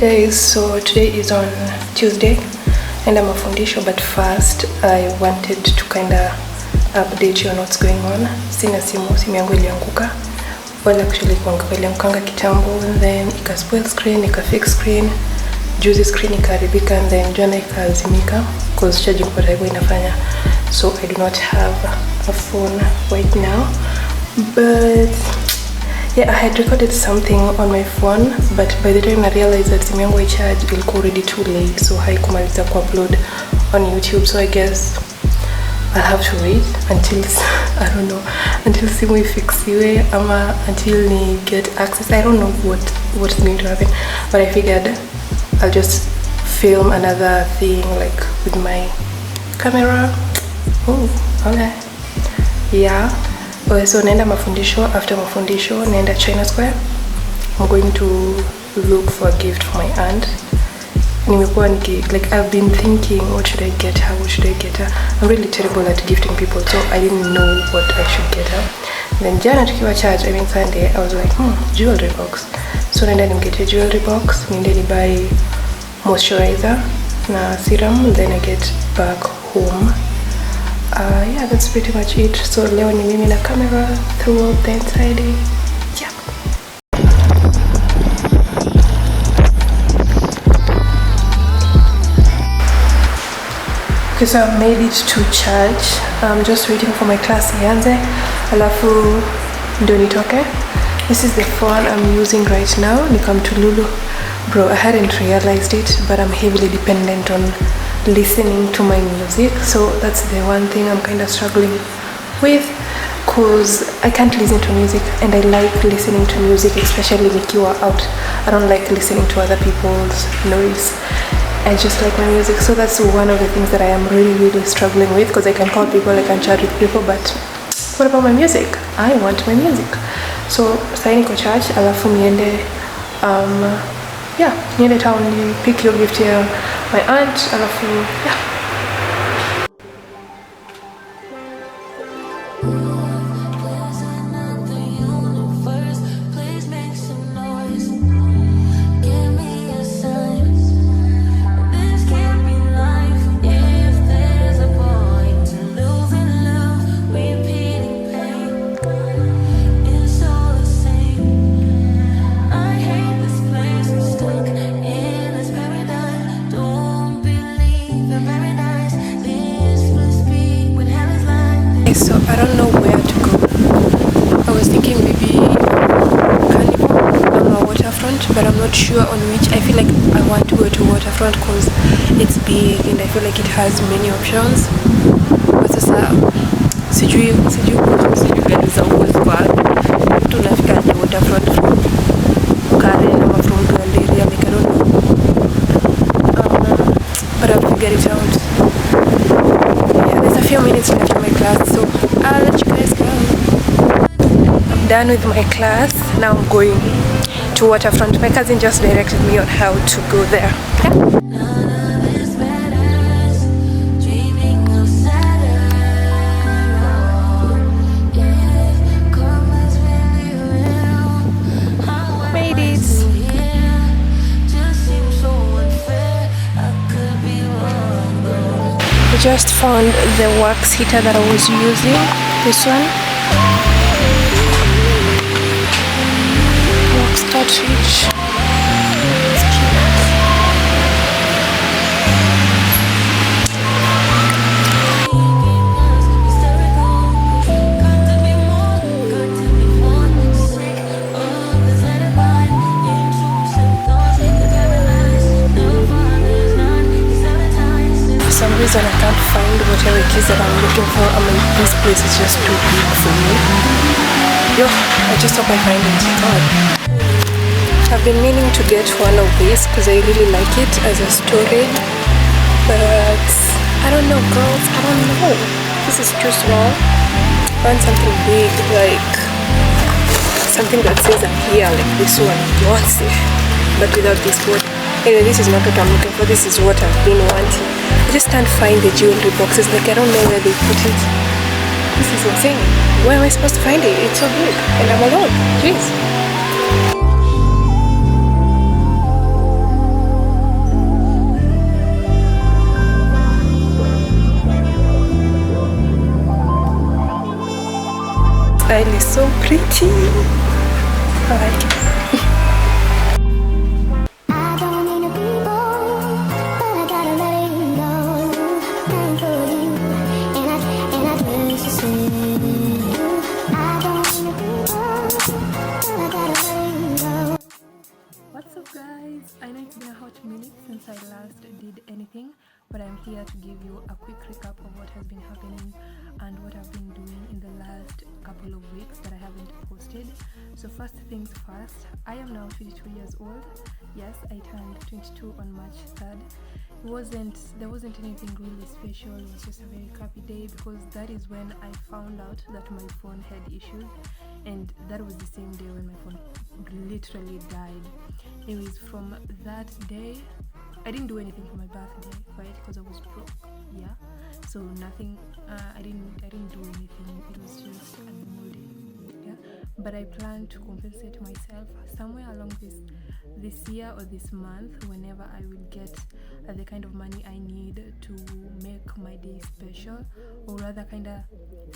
guys, so today is on Tuesday and I'm a foundation, but first I wanted to kinda update you on what's going on. Sina simu yangu ilianguka. Well, actually ilianguka kitambo, and then ika spoil screen, ika fix screen, juicy screen ikaharibika, and then jana ikazimika because charging port haikuwa inafanya. So I do not have a phone right now, but yeah, I had recorded something on my phone, but by the time I realized that simu yangu charge ilikuwa already too late, so haikumaliza ku-upload on YouTube. So I guess I'll have to wait until I don't know, until simu ifixiwe ama until ni get access. I don't know what's going to happen, but I figured I'll just film another thing like with my camera. Oh, okay. Yeah. Okay, so naenda mafundisho. After mafundisho naenda China Square. I'm going to look for a gift for my aunt. Nimekuwa like I've been thinking, what should I get her, what should I get her. I'm really terrible at gifting people, so I didn't know what I should get her. Then jana tukiwa church, I mean Sunday, I was like, jewelry box. So naenda nimget a jewelry box, niende ni buy moisturizer na serum, then I get back home. Yeah, that's pretty much it. So leo ni mimi na camera throughout the entire day. Yeah. Okay, so I've made it to church. I'm just waiting for my class ianze. Alafu ndo nitoke. This is the phone I'm using right now. Nikam to Lulu. Bro, I hadn't realized it, but I'm heavily dependent on listening to my music. So that's the one thing I'm kind of struggling with, cause I can't listen to music, and I like listening to music, especially nikiwa out. I don't like listening to other people's noise. I just like my music. So that's one of the things that I am really struggling with, because I can call people, I can chat with people, but what about my music? I want my music. So sai niko church, alafu niende niende town ni pick your gift here my aunt, alafu yeah. So I don't know where to go. I was thinking maybe Carnival or Waterfront, but I'm not sure on which. I feel like I want to go to Waterfront because it's big and I feel like it has many options. But sasa sijui gani za uko kwa tunafika ni Waterfront from Karen ama from Galeria, like I don't know. But I'll figure it out. Few minutes left of my class, so I'll let you guys go. I'm done with my class. Now I'm going to Waterfront. My cousin just directed me on how to go there. Yeah? Made it. I just found the wax heater that I was using, this one. Wax cartridge. For some reason I can't find whatever it is that I'm looking for. I mean, this place is just too big for me. Yo, I just hope I find it. God. I've been meaning to get one of these because I really like it as a storage, but I don't know, girls, I don't know. This is too small. I want something big, like something that says I'm here, like this one. You want to see, but without this word. Anyway, this is not what I'm looking for. This is what I've been wanting. I just can't find the jewelry boxes. Like, I don't know where they put it. This is insane. Where am I supposed to find it? It's so big. And I'm alone. Jeez. pretty. I like it. What's up guys? I know it's been a hot minute since I last did anything, but I'm here to give you a quick recap of what has been happening and what I've been doing in the last couple of weeks that I haven't posted. So first things first, I am now 22 years old. Yes, I turned 22 on March 3rd. There wasn't anything really special. It was just a very crappy day because that is when I found out that my phone had issues, and that was the same day when my phone literally died. Anyways, from that day I didn't do anything for my birthday, right? Because I was broke. Yeah, so nothing. I didn't do anything. It was just a normal day. Yeah, but I plan to compensate myself somewhere along this year or this month, whenever I will get the kind of money I need to make my day special, or rather kind of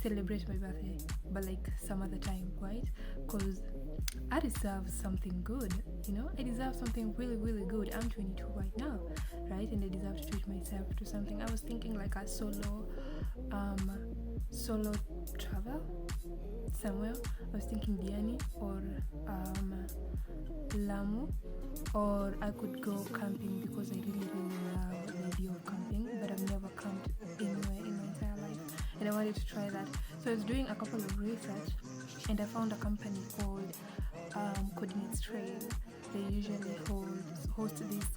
celebrate my birthday, but like some other time, right? Because I deserve something good, you know? I deserve something really, really good. I'm 22 right now, right? And I deserve to treat myself to something. I was thinking like a solo travel somewhere. I was thinking Diani or Lamu, or I could go camping because I really, really love the idea of camping, but I've never camped anywhere in my entire life, and I wanted to try that. So I was doing a couple of research, and I found a company called Coordinates Trail. They usually host these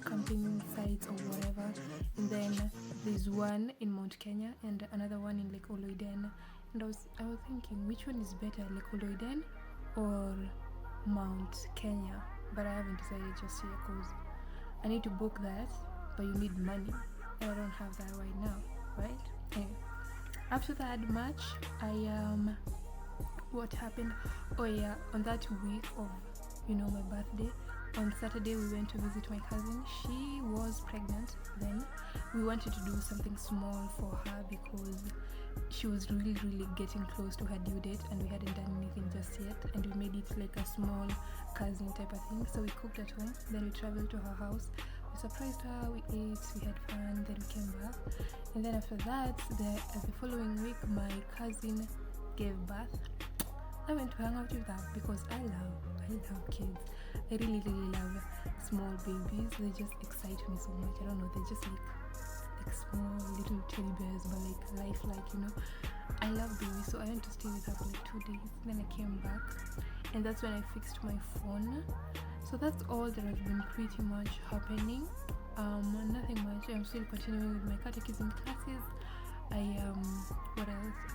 camping sites or whatever, and then there's one in Mount Kenya and another one in Lake Oloiden. And I was thinking, which one is better, Lake Oloiden or Mount Kenya? But I haven't decided just yet because I need to book that, but you need money, and I don't have that right now, right? Anyway, after that match, what happened? Oh yeah, on that week of my birthday, on Saturday we went to visit my cousin. She was pregnant then. We wanted to do something small for her because she was really, really getting close to her due date, and we hadn't done anything just yet, and we made it like a small cousin type of thing. So we cooked at home, then we traveled to her house, we surprised her, we ate, we had fun, then we came back. And then after that, the following week, my cousin gave birth. I went to hang out with her because I love kids. I really, really love small babies. They just excite me so much. I don't know, they're just like small little teddy bears, but like lifelike, I love babies. So I went to stay with her for like 2 days. Then I came back, and that's when I fixed my phone. So that's all that has been pretty much happening. Nothing much. I'm still continuing with my catechism classes. What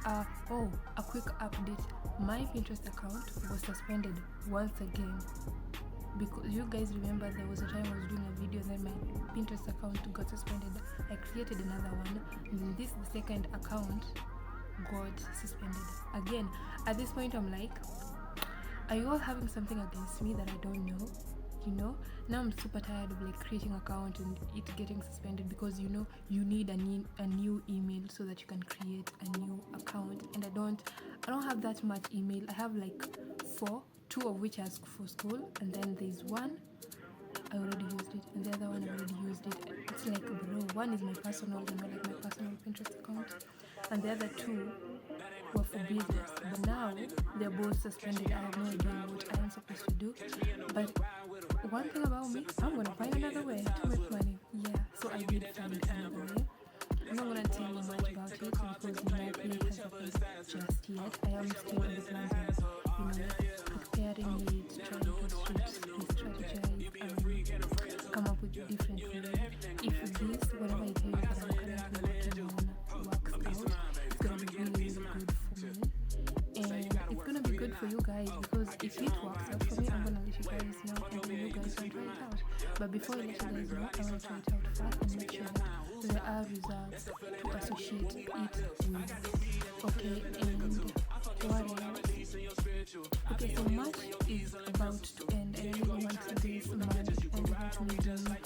else? A quick update. My Pinterest account was suspended once again, because you guys remember there was a time I was doing a video, then my Pinterest account got suspended. I created another one, and this the second account got suspended again. At this point I'm like, are you all having something against me that I don't know? Now I'm super tired of like creating account and it getting suspended, because you need a new email so that you can create a new account, and I don't have that much email. I have like 4, 2 of which ask for school, and then there's one I already used it, and the other one I already used it. It's like, bro, one is my personal, like my personal Pinterest account, and the other 2 were for business, but now they're both suspended. I have no idea what I am supposed to do, but one thing about me, I'm gonna find another way to make money. Yeah, so I did find another way. I'm not gonna tell you much about it because nothing has happened just yet. I am still in the plans of preparing it, trying to strategize, and come up with different ways. If this, whatever it is that I'm currently working on, works out, it's gonna be really, really good for me, and it's gonna be good for you guys, because if it works out for me, I'm gonna let you guys know, and then you guys can try it out. But before I let you guys know, I want to try it out first and make sure that there are results to associate it with. Okay, and what else? Okay, so March is about to end, and I really want this month and want me to like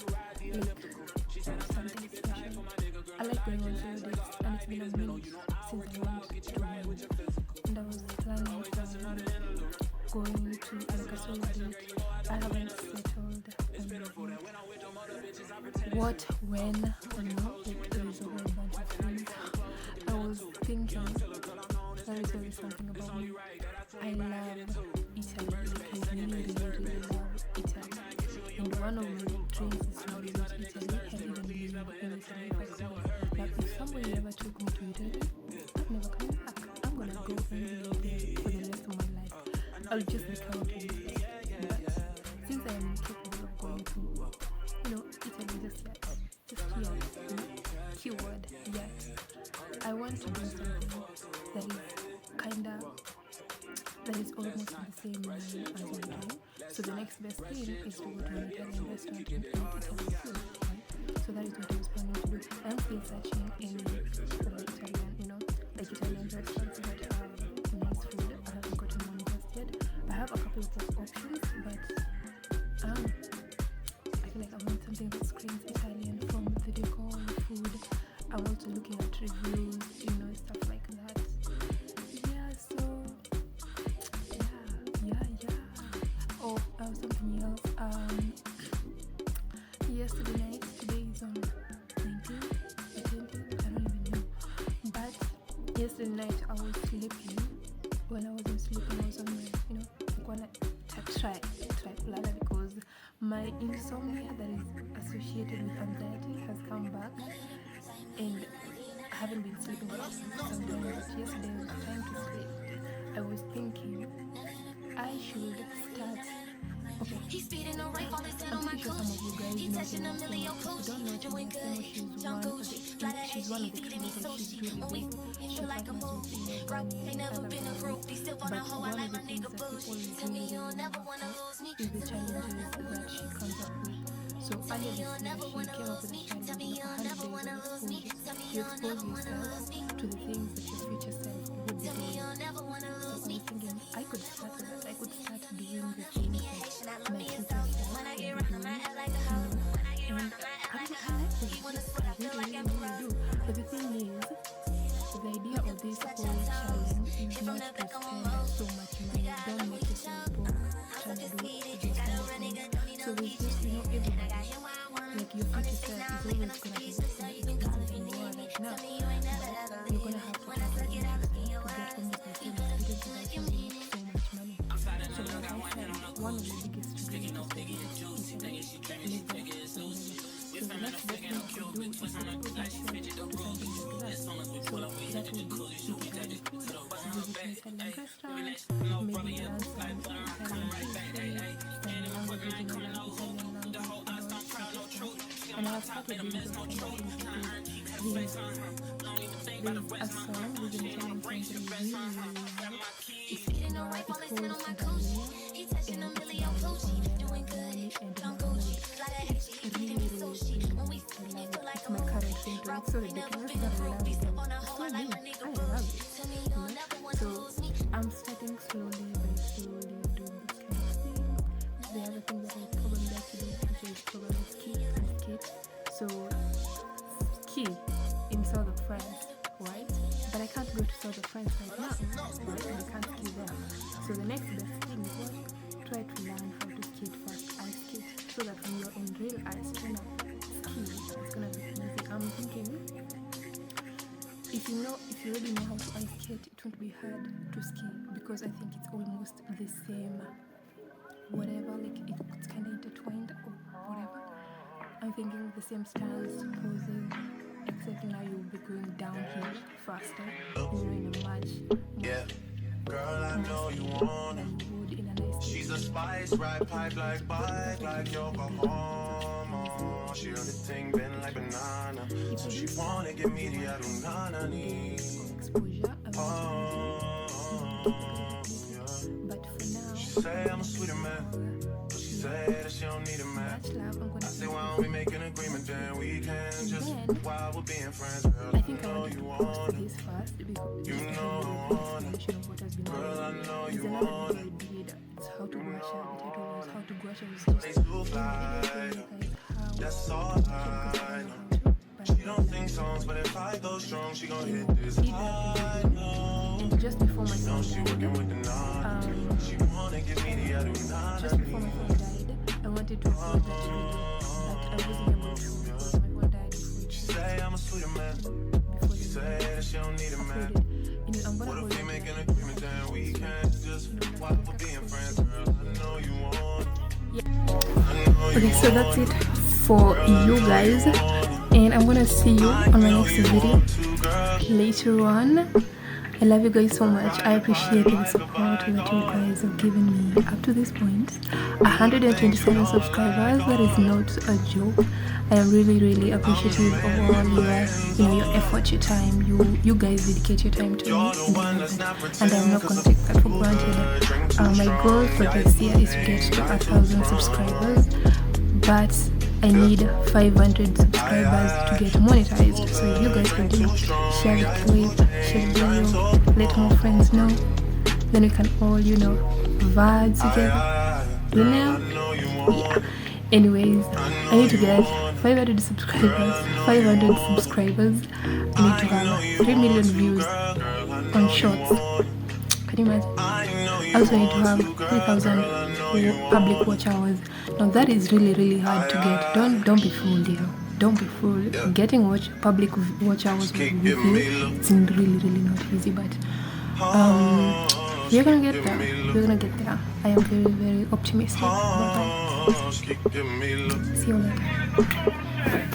something special. I like going on holidays, and it's been a minute since I went to one, and I was planning for what, when, like there is a whole bunch of things. I was thinking, let me tell you something about me. I love Italy. Like, I really love Italy. And one of my dreams is to visit Italy. I even live in Italy if I could. Like, if somebody ever took me to Italy, I'm never coming back. I'm gonna go and live there for the rest of my life. I'll just be counting. But since I am capable of going to, Italy just yet, keyword yet, I want to do something that is almost the same line as we do. So the next best thing is to go to an Italian restaurant and eat Italian food. Right? So that is what I was planning to do. I'm still searching for Italian, like Italian restaurants that have nice food. I haven't gotten one just yet. I have a couple of options, but I feel like I want something that screams Italian, from the decor, the food. I'm also looking at reviews, stuff like that. Yeah, so Oh, something else. Yesterday night, today is on 19th, 20th, I don't even know. But yesterday night I was sleeping. When I wasn't sleeping, I was on my, I'm gonna try bladder, because my insomnia that is associated with anxiety has come back, and I haven't been sleeping for some time. But yesterday I was trying to sleep. I was thinking I should start. Okay. He's speeding the right, falling down on my coach. He touching a million coach. Doing good. John Gucci. Like that she's feeding me sushi. When we feel like a movie. Bro, ain't never been a groupie. Still on a hoe, I like my nigga bougie. Tell me you don't never wanna lose me. Is the challenges that she comes up with. So I have she came up with a challenge of 100 days of exposure. You expose yourself to the things that your future self would be doing. So I was thinking I could start with that. I could start doing the things that my future self would be doing. And I like it. I do. But the thing is, the idea of this whole challenge is not to spend so much money. Don't make yourself broke trying to do this kind of thing. So there's just, everybody, like your future self is always going to be expensive than you are right now. But you're going to have to get from this experience without spending so much money. So like I said, one of the biggest reasons is live. So the next best thing to do is to put yourself to something like that. So that would be Italian food, visiting Italian restaurants, maybe learn some Italian history, some languages in Italian language, and I have started doing this kind of things. There's a song with an Italian country it's my current thing to it, so ridiculous, but I love it. I love it. So I'm starting slowly by slowly doing this kind of thing. The other thing that I probably like to do which is probably ski and skate. So ski in south of France, right? But I can't go to south of France right now, right? And I can't ski there. So the next best thing is what? Try to learn how to skate first, ice skate, so that when you're in real ice, trying to ski, it's gonna be easy. I'm thinking, if you already know how to ice skate, it won't be hard to ski, because I think it's almost the same, whatever, like it's kind of intertwined or whatever. I'm thinking the same stance, poses, except now you'll be going downhill faster, in a much yeah. Girl, I know you wanna. She's a spice, ride pipe like bike, like Yokohama. She on the thing, bend like banana. So she wanna get me the Adunana need. But for now, she say I'm a sweeter man, but she say that she don't need a man. I say why don't we make an agreement, then we can just while we're being friends. Girl, I think I know you wanna. This fast because you know I wanna. Girl, I know you wanna. It's how to guasha. How to guasha is just they too fly. That's all I know. She don't think songs, but if I go strong, she gon' hit this high note. Just before my phone died, she working with the nana. She wanna give me the Adunana. Just before my phone died, I wanted to upload that video, but She say I'm a sweeter man. She say that she don't need a man. What if we make an agreement then we can't just walk for being friends, girl? I know you want. Okay, so that's it for you guys, and I'm gonna see you on my next video later on. I love you guys so much. I appreciate the support that you guys have given me up to this point. 127 subscribers, that is not a joke. I am really appreciative of all your effort, your time. You guys dedicate your time to me, and I'm not gonna take that for granted. My goal for this year is to get to 1,000 subscribers, but I need 500 subscribers to get monetized. So if you guys can do, share the clip, share the video, let more friends know, then we can all, vibe together, yeah. Anyways, I need to get 500 subscribers. I need to have 3 million views on shorts. Can you imagine? I also need to have 3,000 public watch hours. Now that is really hard to get. Don't be fooled, Don't be fooled. Getting public watch hours with you, it's really not easy, but you're gonna get there. I am very optimistic about that. See you later.